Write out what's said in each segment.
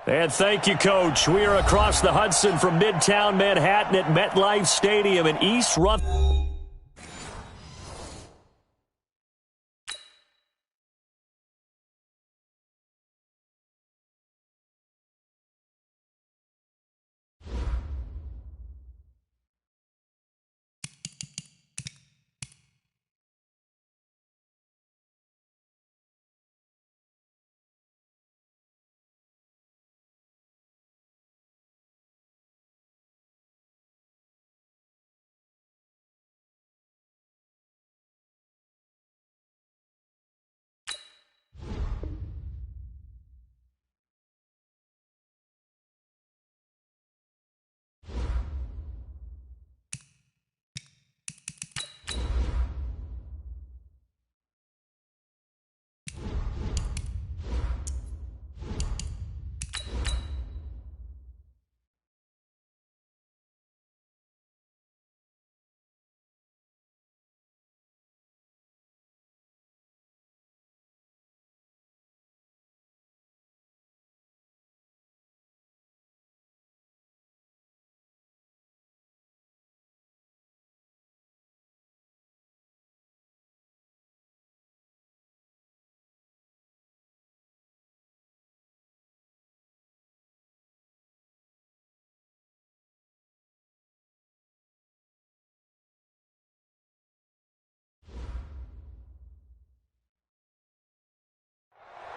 And thank you, Coach. We are across the Hudson from Midtown Manhattan at MetLife Stadium in East Rutherford.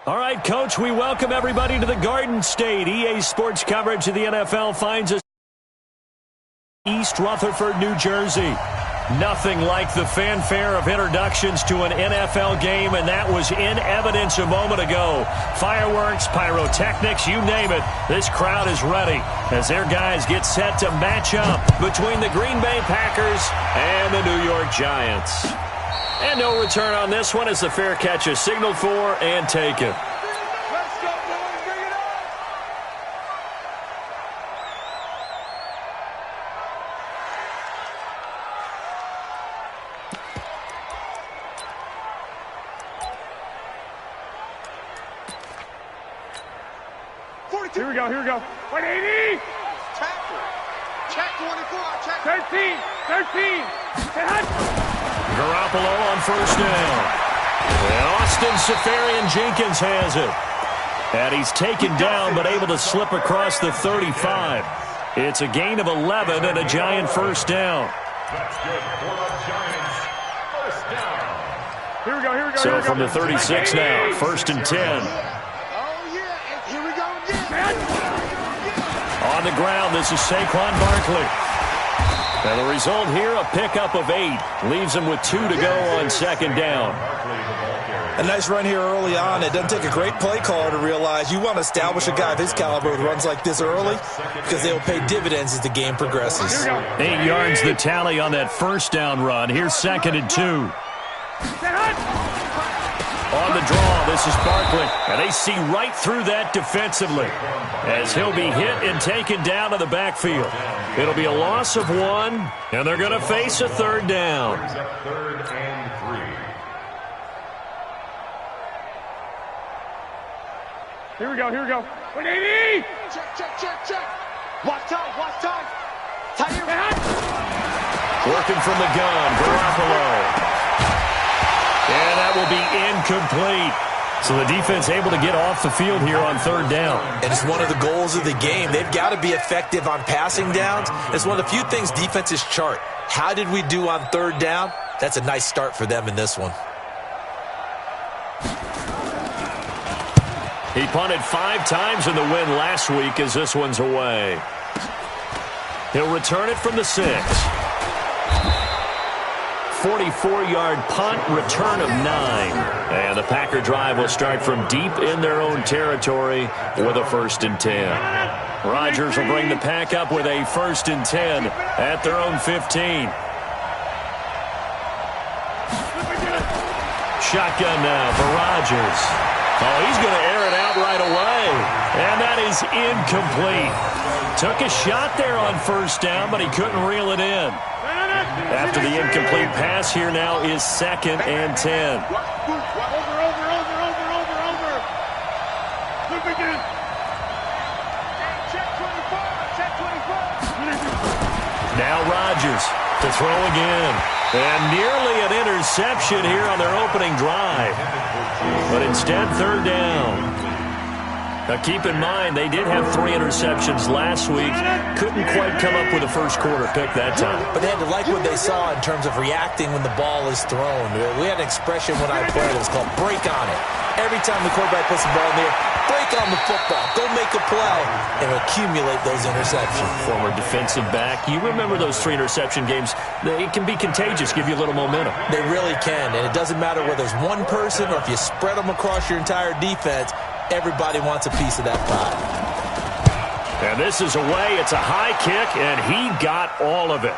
All right, Coach, we welcome everybody to the Garden State. EA Sports coverage of the NFL finds us in East Rutherford, New Jersey. Nothing like the fanfare of introductions to an NFL game, and that was in evidence a moment ago. Fireworks, pyrotechnics, you name it. This crowd is ready as their guys get set to match up between the Green Bay Packers and the New York Giants. And no return on this one as the fair catch is signaled for and taken. Let's go, boys. Bring it on. Here we go, here we go. 180. Tackle. Check 24. Check 13. Garoppolo on first down. And Austin Seferian-Jenkins has it. And he's taken down but able to slip across the 35. It's a gain of 11 and a Giant first down. That's good for the Giants. First down. Here we go, here we go. So from the 36 now, first and 10. Oh, yeah. Here we go again. On the ground, this is Saquon Barkley. And the result here, a pickup of 8. Leaves him with 2 to go on second down. A nice run here early on. It doesn't take a great play caller to realize you want to establish a guy of his caliber with runs like this early because they will pay dividends as the game progresses. 8 yards the tally on that first down run. Here's second and 2. On the draw, this is Barkley. And they see right through that defensively as he'll be hit and taken down to the backfield. It'll be a loss of 1, and they're going to face a third down. Third and 3. Here we go, here we go. 180! Check. Watch time. Working from the gun, Garoppolo. And that will be incomplete. So the defense able to get off the field here on third down. And it's one of the goals of the game. They've got to be effective on passing downs. It's one of the few things defenses chart. How did we do on third down? That's a nice start for them in this one. He punted 5 times in the win last week as this one's away. He'll return it from the 6. 44-yard punt, return of 9. And the Packer drive will start from deep in their own territory with a first and 10. Rodgers will bring the Pack up with a first and 10 at their own 15. Shotgun now for Rodgers. Oh, he's going to air it out right away. And that is incomplete. Took a shot there on first down, but he couldn't reel it in. After the incomplete pass, here now is second and 10. Over. Now Rodgers to throw again. And nearly an interception here on their opening drive. But instead, third down. Now, keep in mind, they did have 3 interceptions last week. Couldn't quite come up with a first-quarter pick that time. But they had to like what they saw in terms of reacting when the ball is thrown. We had an expression when I played. It was called break on it. Every time the quarterback puts the ball in the air, break on the football. Go make a play and accumulate those interceptions. Former defensive back. You remember those 3 interception games. It can be contagious, give you a little momentum. They really can, and it doesn't matter whether it's one person or if you spread them across your entire defense. Everybody wants a piece of that pie. And this is away. It's a high kick, and he got all of it.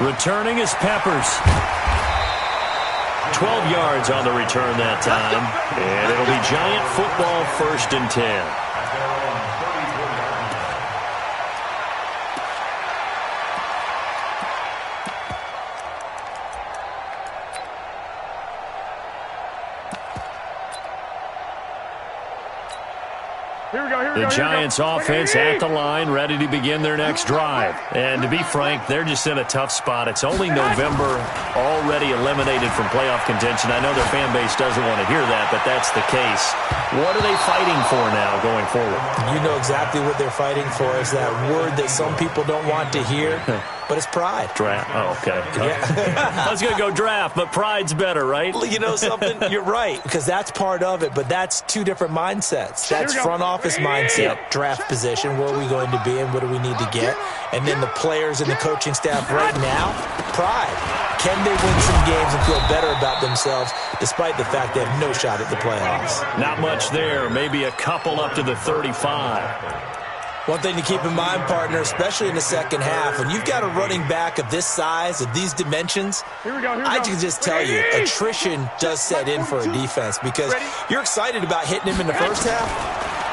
Returning is Peppers. 12 yards on the return that time. And it'll be Giant football, 1st and 10. The Giants offense at the line, ready to begin their next drive. And to be frank, they're just in a tough spot. It's only November, already eliminated from playoff contention. I know their fan base doesn't want to hear that, but that's the case. What are they fighting for now going forward? You know exactly what they're fighting for. Is that word that some people don't want to hear, but it's pride. Draft. Oh, okay. Yeah. I was going to go draft, but pride's better, right? You know something? You're right, because that's part of it, but that's 2 different mindsets. That's front office mindset, draft position, where are we going to be and what do we need to get? And then the players and the coaching staff right now, pride. Can they win some games and feel better about themselves despite the fact they have no shot at the playoffs? Not much there. Maybe a couple up to the 35. One thing to keep in mind, partner, especially in the second half, when you've got a running back of this size, of these dimensions, I can just tell you, attrition does set in for a defense because you're excited about hitting him in the first half.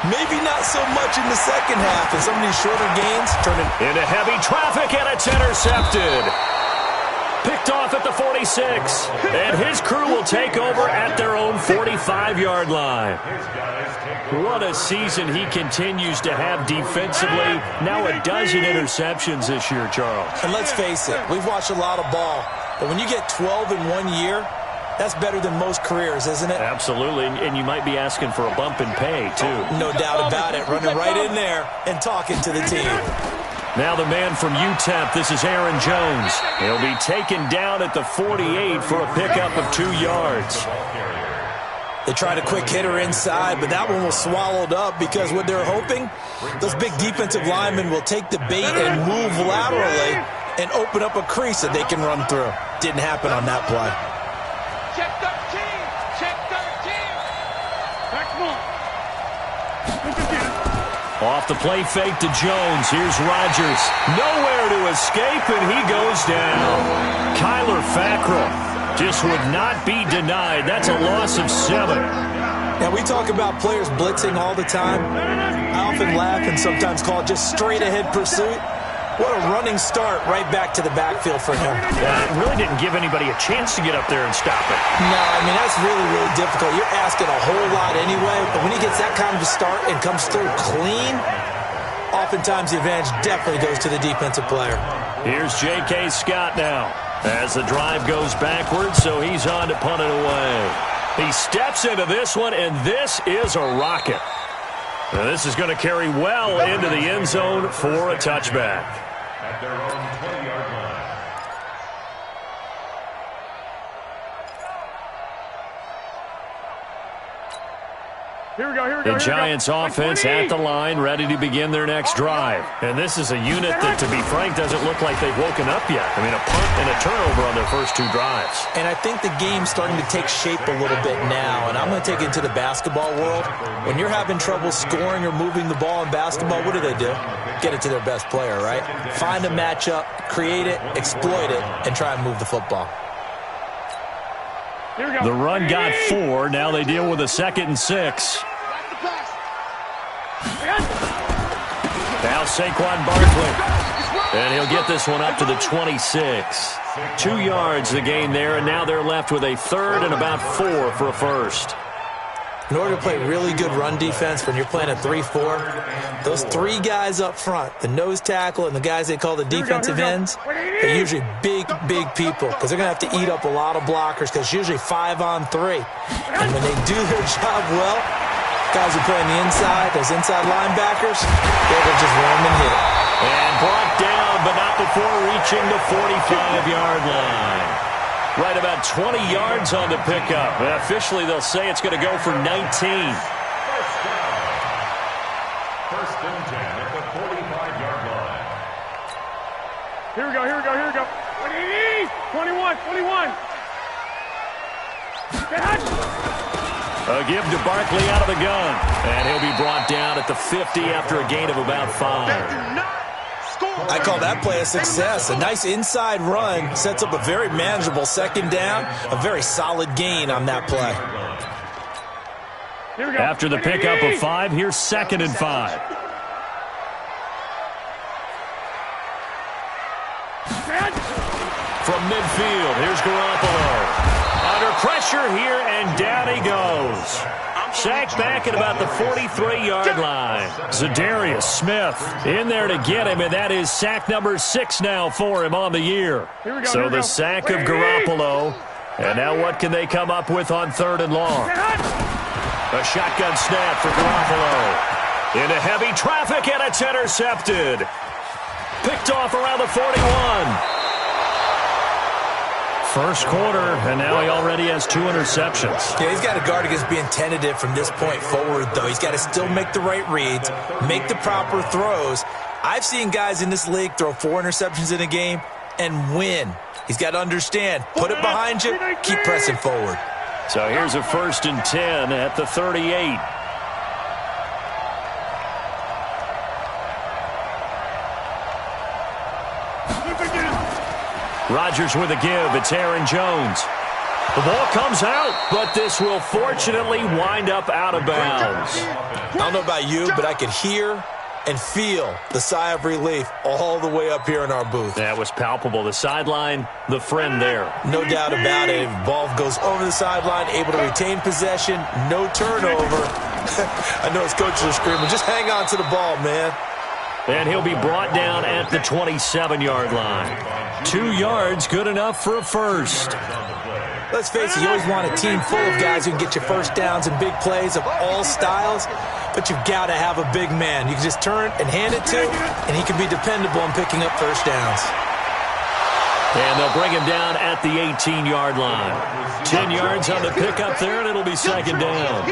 Maybe not so much in the second half, and some of these shorter gains turning into heavy traffic, and it's intercepted. Picked off at the 46, and his crew will take over at their own 45-yard line. What a season he continues to have defensively. Now a dozen interceptions this year, Charles. And let's face it, we've watched a lot of ball, but when you get 12 in 1 year, that's better than most careers, isn't it? Absolutely, and you might be asking for a bump in pay, too. No doubt about it, running right in there and talking to the team. Now the man from UTEP, this is Aaron Jones. He'll be taken down at the 48 for a pickup of 2 yards. They tried a quick hitter inside, but that one was swallowed up because what they're hoping, those big defensive linemen will take the bait and move laterally and open up a crease that they can run through. Didn't happen on that play. Check 13. Check 13. Back one. Off the play fake to Jones. Here's Rodgers. Nowhere to escape, and he goes down. Kyler Fackrell just would not be denied. That's a loss of 7. Now, we talk about players blitzing all the time. I often laugh and sometimes call it just straight-ahead pursuit. What a running start right back to the backfield for him. It really didn't give anybody a chance to get up there and stop it. No, I mean, that's really, really difficult. You're asking a whole lot anyway, but when he gets that kind of a start and comes through clean, oftentimes the advantage definitely goes to the defensive player. Here's J.K. Scott now as the drive goes backwards, so he's on to punt it away. He steps into this one, and this is a rocket. Now this is going to carry well into the end zone for a touchback. At their own 20-yard line. Here we go. The Giants offense at the line, ready to begin their next drive. And this is a unit that, to be frank, doesn't look like they've woken up yet. I mean, a punt and a turnover on their first 2 drives. And I think the game's starting to take shape a little bit now. And I'm going to take it into the basketball world. When you're having trouble scoring or moving the ball in basketball, what do? Get it to their best player, right? Find a matchup, create it, exploit it, and try and move the football. The run got 4. Now they deal with a 2nd and 6. Now Saquon Barkley. And he'll get this one up to the 26. 2 yards the gain there, and now they're left with a 3rd and about 4 for a first. In order to play really good run defense when you're playing a 3-4, those three guys up front, the nose tackle and the guys they call the defensive ends, they're usually big people because they're going to have to eat up a lot of blockers because it's usually 5-on-3. And when they do their job well, guys who play on the inside, those inside linebackers, they'll just run and hit it. And brought down, but not before reaching the 45-yard line. Right about 20 yards on the pickup. And officially, they'll say it's going to go for 19. First and 10 at the 45-yard line. Here we go. 21. A give to Barkley out of the gun. And he'll be brought down at the 50 after a gain of about 5. I call that play a success. A nice inside run sets up a very manageable second down, a very solid gain on that play. After the pickup of 5, here's 2nd and 5. From midfield, here's Garoppolo. Under pressure here, and down he goes. Sacked back at about the 43-yard line. Zadarius Smith in there to get him, and that is sack number 6 now for him on the year. So the sack of Garoppolo. And now what can they come up with on 3rd and long? A shotgun snap for Garoppolo. Into heavy traffic, and it's intercepted. Picked off around the 41. First quarter, and now he already has 2 interceptions. Yeah, he's got to guard against being tentative from this point forward, though. He's got to still make the right reads, make the proper throws. I've seen guys in this league throw 4 interceptions in a game and win. He's got to understand, put it behind you, keep pressing forward. So here's a 1st and 10 at the 38. Rodgers with a give. It's Aaron Jones. The ball comes out, but this will fortunately wind up out of bounds. I don't know about you, but I could hear and feel the sigh of relief all the way up here in our booth. That was palpable. The sideline, the friend there. No doubt about it. If the ball goes over the sideline, able to retain possession, no turnover. I know his coaches are screaming, just hang on to the ball, man. And he'll be brought down at the 27-yard line. 2 yards, good enough for a first. Let's face it, you always want a team full of guys who can get you first downs and big plays of all styles, but you've got to have a big man. You can just turn and hand it to, and he can be dependable in picking up first downs. And they'll bring him down at the 18-yard line. 10 yards on the pickup there, and it'll be 2nd down.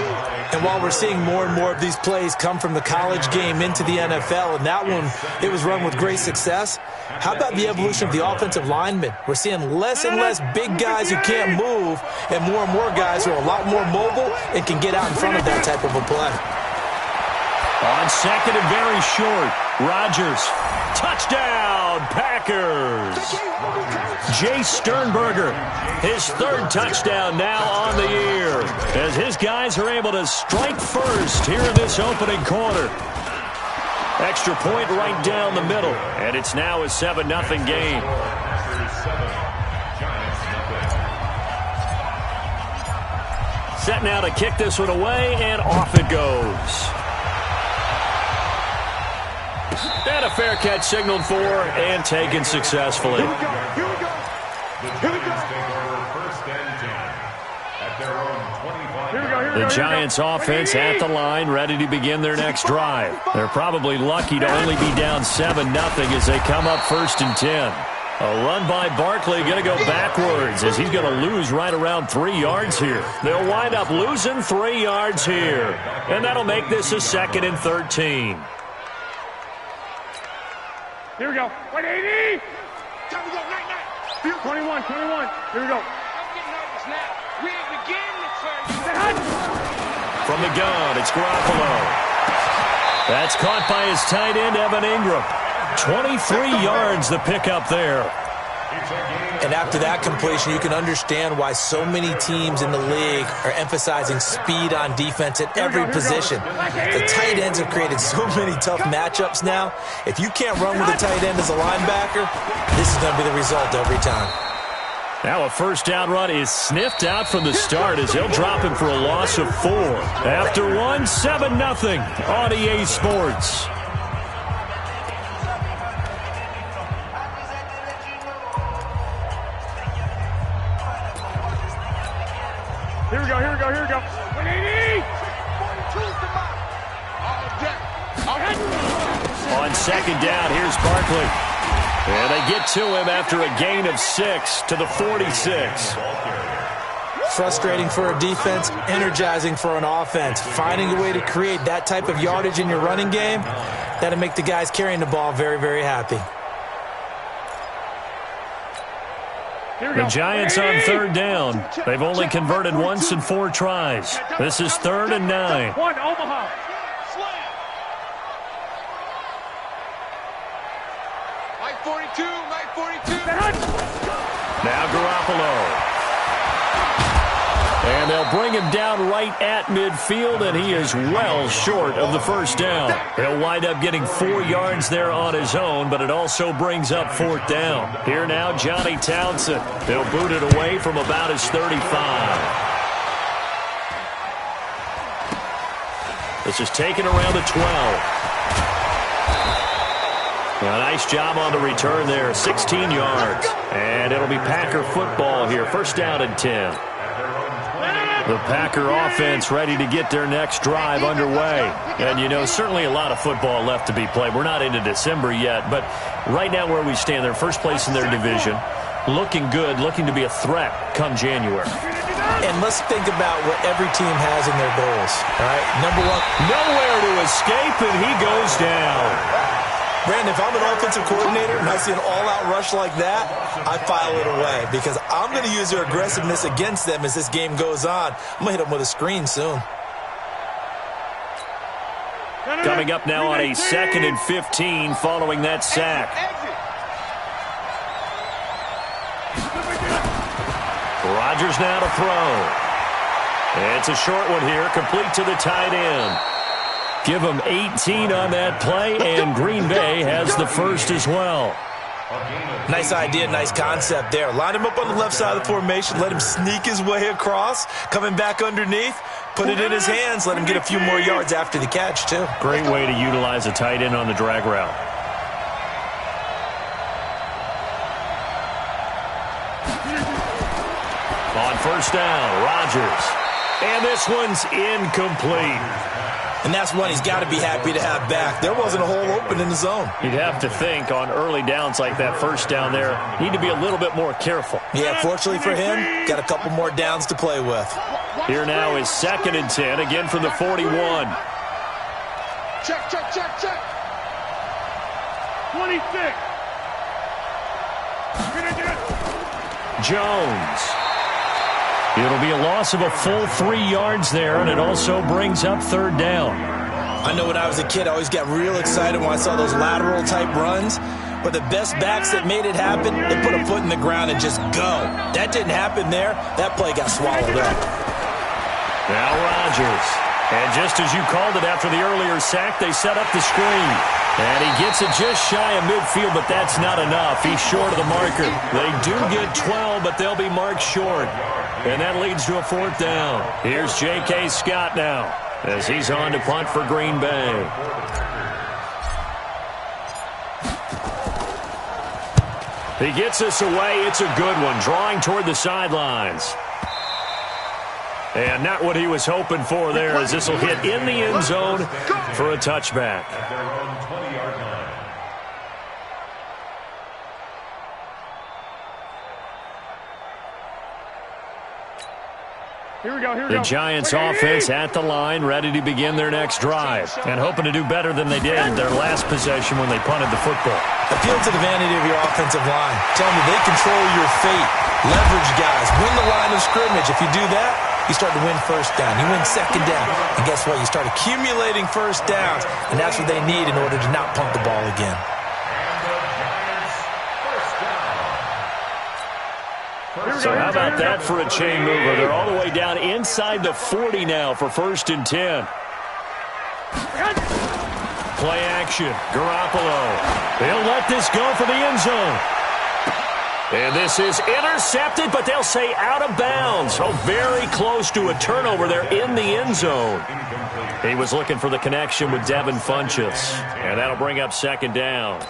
And while we're seeing more and more of these plays come from the college game into the NFL, and that one, it was run with great success, how about the evolution of the offensive linemen? We're seeing less and less big guys who can't move, and more guys who are a lot more mobile and can get out in front of that type of a play. On 2nd and very short, Rodgers. Touchdown, Packers. Jay Sternberger, his 3rd touchdown now on the year, as his guys are able to strike first here in this opening quarter. Extra point right down the middle, and it's now a 7-0 game. Set now to kick this one away, and off it goes. And a fair catch signaled for and taken successfully. The Giants offense at the line, ready to begin their next drive. They're probably lucky to only be down 7-0 as they come up 1st and 10. A run by Barkley, going to go backwards as he's going to lose right around 3 yards here. They'll wind up losing 3 yards here. And that'll make this a 2nd and 13. Here we go. 180. Time to go. 21. Here we go. I'm getting nervous now. We ain't beginning it, sir. From the gun, it's Garoppolo. That's caught by his tight end, Evan Ingram. 23 yards the pickup there. And after that completion, you can understand why so many teams in the league are emphasizing speed on defense at every position. The tight ends have created so many tough matchups now. If you can't run with a tight end as a linebacker, this is going to be the result every time. Now a first down run is sniffed out from the start as they'll drop him for a loss of 4. After 1, 7-0 on EA Sports. Here we go, here we go, here we go. 180! On second down, here's Barkley. And they get to him after a gain of 6 to the 46. Frustrating for a defense, energizing for an offense. Finding a way to create that type of yardage in your running game, that'll make the guys carrying the ball very, very happy. The Giants on third down. They've only converted once in 4 tries. This is 3rd and 9. One, Omaha. Mike 42, Mike 42. Now Garoppolo. And they'll bring him down right at midfield, and he is well short of the first down. He'll wind up getting 4 yards there on his own, but it also brings up 4th down. Here now, Johnny Townsend. They'll boot it away from about his 35. This is taken around the 12. A nice job on the return there, 16 yards. And it'll be Packer football here, first down and 10. The Packer offense ready to get their next drive underway. And, you know, certainly a lot of football left to be played. We're not into December yet, but right now where we stand, they're first place in their division. Looking good, looking to be a threat come January. And let's think about what every team has in their goals, all right? Number 1. Nowhere to escape, and he goes down. Brandon, if I'm an offensive coordinator and I see an all-out rush like that, I file it away because I'm going to use their aggressiveness against them as this game goes on. I'm going to hit them with a screen soon. Coming up now on a 2nd and 15 following that sack. Rodgers now to throw. It's a short one here, complete to the tight end. Give them 18 on that play, and Green Bay has the first as well. Nice idea, nice concept there. Line him up on the left side of the formation, let him sneak his way across, coming back underneath, put it in his hands, let him get a few more yards after the catch, too. Great way to utilize a tight end on the drag route. On first down, Rodgers. And this one's incomplete. And that's one he's got to be happy to have back. There wasn't a hole open in the zone. You'd have to think on early downs like that first down there, need to be a little bit more careful. Yeah, fortunately for him, got a couple more downs to play with. Here now is 2nd and 10, again from the 41. Check, check, check, check. 26. Jones. It'll be a loss of a full 3 yards there, and it also brings up 3rd down. I know when I was a kid, I always got real excited when I saw those lateral-type runs. But the best backs that made it happen, they put a foot in the ground and just go. That didn't happen there. That play got swallowed up. Now Rodgers. And just as you called it after the earlier sack, they set up the screen. And he gets it just shy of midfield, but that's not enough. He's short of the marker. They do get 12, but they'll be marked short. And that leads to a 4th down. Here's J.K. Scott now as he's on to punt for Green Bay. He gets us away. It's a good one, drawing toward the sidelines. And not what he was hoping for there, as this will hit in the end zone for a touchback. Here we go, here we go. The Giants offense at the line, ready to begin their next drive, and hoping to do better than they did their last possession when they punted the football. Appeal to the vanity of your offensive line. Tell them they control your fate. Leverage guys. Win the line of scrimmage. If you do that, you start to win first down. You win second down. And guess what? You start accumulating first downs, and that's what they need in order to not punt the ball again. So how about that for a chain mover? They're all the way down inside the 40 now for 1st and 10. Play action. Garoppolo. He'll let this go for the end zone. And this is intercepted, but they'll say out of bounds. Oh, very close to a turnover there in the end zone. He was looking for the connection with Devin Funchess. And that'll bring up second down.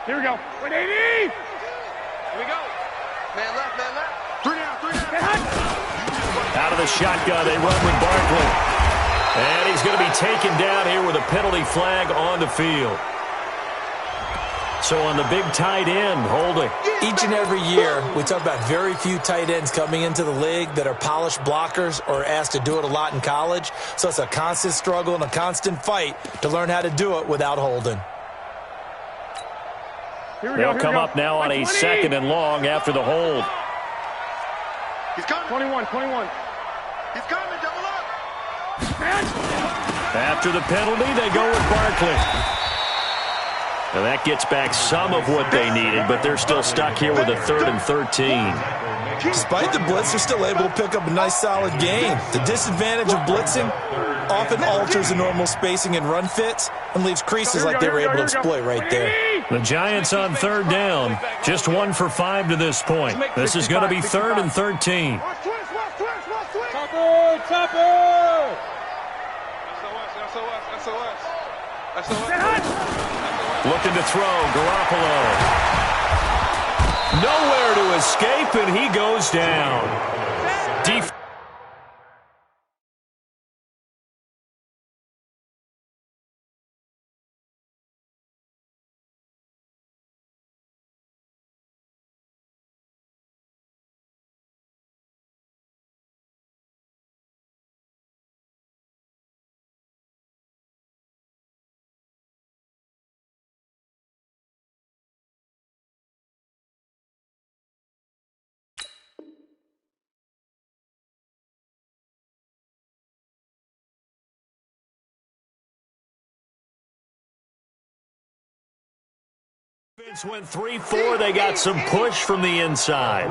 Here we go. 180. Here we go. Man left, man left. 3 down. Out of the shotgun, they run with Barkley. And he's going to be taken down here with a penalty flag on the field. So on the big tight end, holding. Each and every year, we talk about very few tight ends coming into the league that are polished blockers or asked to do it a lot in college. So it's a constant struggle and a constant fight to learn how to do it without holding. They'll come up now on a 2nd and long after the hold. He's coming. 21. He's coming, double up. After the penalty, they go with Barkley. Now that gets back some of what they needed, but they're still stuck here with a 3rd and 13. Despite the blitz, they're still able to pick up a nice, solid gain. The disadvantage of blitzing often alters the normal spacing and run fits and leaves creases like they were able to exploit right there. The Giants on 3rd down. Just 1 for 5 to this point. This is going to be 3rd and 13. Topper! Looking to throw, Garoppolo. Nowhere to escape, and he goes down. Went 3-4. They got some push from the inside.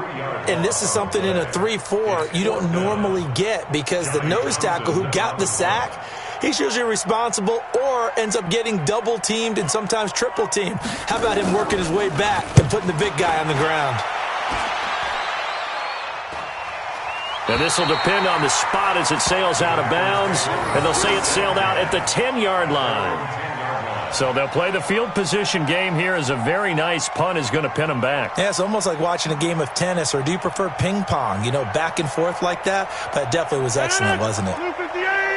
And this is something in a 3-4 you don't normally get because the nose tackle who got the sack, he's usually responsible or ends up getting double teamed and sometimes triple teamed. How about him working his way back and putting the big guy on the ground? Now this will depend on the spot as it sails out of bounds, and they'll say it sailed out at the 10-yard line. So they'll play the field position game here as a very nice punt is going to pin them back. Yeah, it's almost like watching a game of tennis, or do you prefer ping pong? You know, back and forth like that? But it definitely was excellent, wasn't it?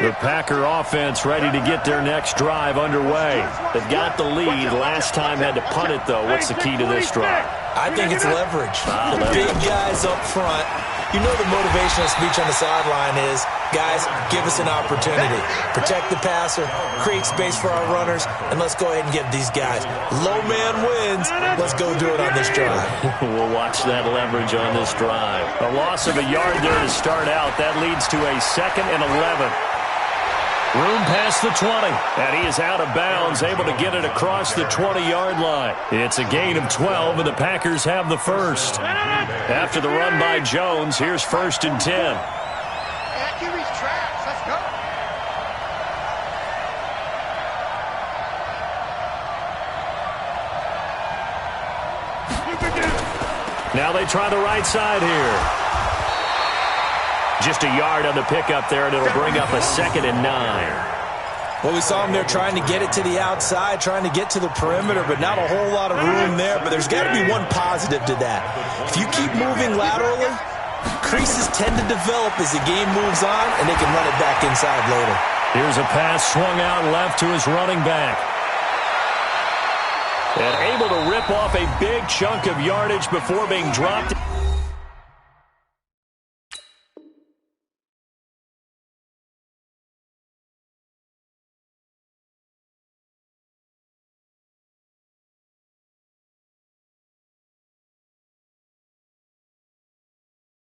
The Packer offense ready to get their next drive underway. They've got the lead. Last time had to punt it, though. What's the key to this drive? I think it's leverage. The big guys up front. You know the motivational speech on the sideline is, guys, give us an opportunity. Protect the passer, create space for our runners, and let's go ahead and give these guys. Low man wins. Let's go do it on this drive. We'll watch that leverage on this drive. A loss of a yard there to start out. That leads to a 2nd and 11. Room past the 20, and he is out of bounds, able to get it across the 20-yard line. It's a gain of 12, and the Packers have the first. After the run by Jones, here's 1st and 10. That QB's trash. Let's go. Now they try the right side here. Just a yard on the pickup there, and it'll bring up a 2nd and 9. Well, we saw him there trying to get it to the outside, trying to get to the perimeter, but not a whole lot of room there. But there's got to be one positive to that. If you keep moving laterally, creases tend to develop as the game moves on, and they can run it back inside later. Here's a pass swung out left to his running back. And able to rip off a big chunk of yardage before being dropped.